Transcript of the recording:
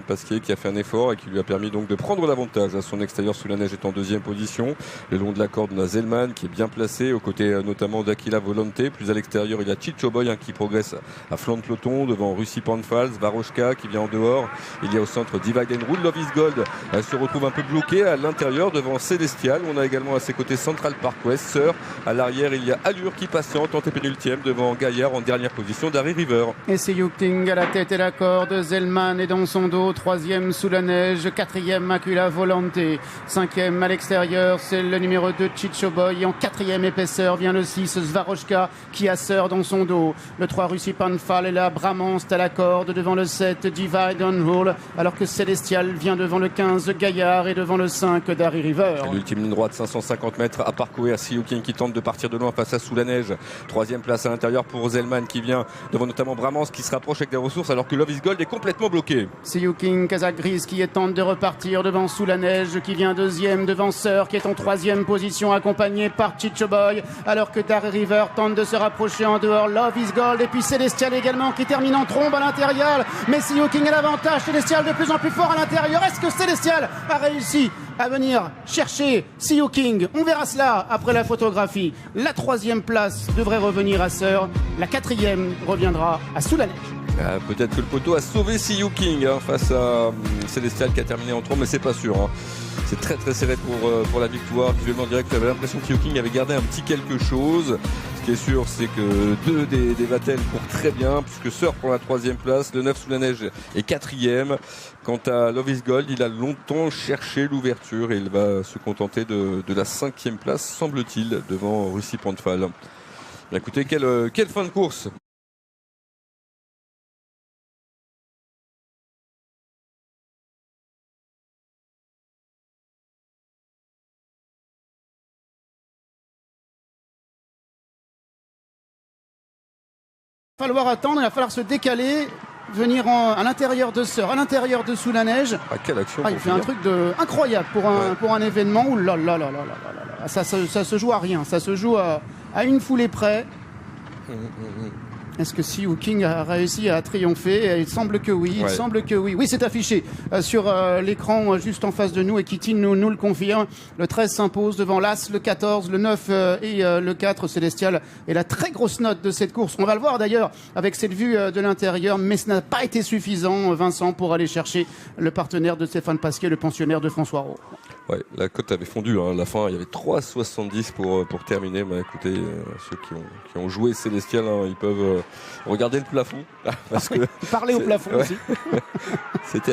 Pasquier qui a fait un effort et qui lui a permis donc de prendre l'avantage. À son extérieur, Soulaneige est en deuxième position. Le long de la corde, on a Zellman qui est bien placé, aux côtés notamment d'Aquila Volonté. Plus à l'extérieur, il y a Chicho Boy qui progresse à flanc de peloton devant Russie Panfals, Varoshka qui vient en dehors. Il y a au centre Divide and Rule. Love is Gold se retrouve un peu bloqué à l'intérieur devant Célestial. On a également à ses côtés Central Park West, Sœur. À l'arrière, il y a Allure qui patiente en pénultième devant Gaillard en dernière position, Darry River. Et c'est Yuking à la tête et la corde. Zellman est dans son dos. Troisième Soulaneige, quatrième Aquila Volonté, cinquième à l'extérieur, c'est le numéro 2 Chicho Boy. En quatrième épaisseur vient le 6 Svaroshka qui a Sœur dans son dos. Le 3 Russie Panfal est là, Bramance à la corde devant le 7 Divide and Rule, alors que Célestial vient devant le 15 Gaillard et devant le 5 Darry River. L'ultime ligne droite, 550 mètres à parcourir. C'est Yuking qui tente de partir de loin face à Soulaneige. Troisième place à l'intérieur pour Zellman qui vient devant notamment Bramance qui se rapproche avec des ressources alors que Love is Gold est complètement bloqué. C'est Yuking Kazakh-Grise qui tente de repartir devant Soulaneige qui vient deuxième, devant Sœur qui est en troisième position accompagné par Chicho Boy, alors que Darry River tente de se rapprocher en dehors. Love is Gold et puis Célestial également qui termine en trombe à l'intérieur, mais c'est Yuking à l'avantage. Célestial de plus en plus fort à l'intérieur. Est-ce que Célestial a réussi à venir chercher See King? On verra cela après la photographie. La troisième place devrait revenir à Sœur, la quatrième reviendra à Soulaneige. Peut-être que le poteau a sauvé See King face à Célestial qui a terminé en trombe, mais c'est pas sûr. C'est très très serré pour la victoire. Visuellement direct, j'avais l'impression que See King avait gardé un petit quelque chose. Ce qui est sûr, c'est que deux des Vatel courent très bien, puisque Sœur prend la troisième place, le 9 Soulaneige est quatrième. Quant à Love is Gold, il a longtemps cherché l'ouverture et il va se contenter de la cinquième place, semble-t-il, devant Russie Panfal. Écoutez, quelle fin de course! Il va falloir attendre, il va falloir se décaler, venir à l'intérieur de Sœur, à l'intérieur de Soulaneige. Quelle action! Il fait un truc incroyable pour un événement. Ouh là là là là là là. Ça se joue à rien, ça se joue à une foulée près. Est-ce que See King a réussi à triompher? Il semble que oui, il semble que oui. Oui, c'est affiché sur l'écran juste en face de nous et Kitty nous le confirme. Le 13 s'impose devant l'As, le 14, le 9 et le 4 Célestial. Et la très grosse note de cette course, on va le voir d'ailleurs avec cette vue de l'intérieur, mais ce n'a pas été suffisant, Vincent, pour aller chercher le partenaire de Stéphane Pasquier, le pensionnaire de François Roux. Ouais, la cote avait fondu à la fin, il y avait 3,70 pour terminer. Écoutez, ceux qui ont joué Célestial, ils peuvent regarder le plafond. Parce que parler au plafond aussi. C'est terrible.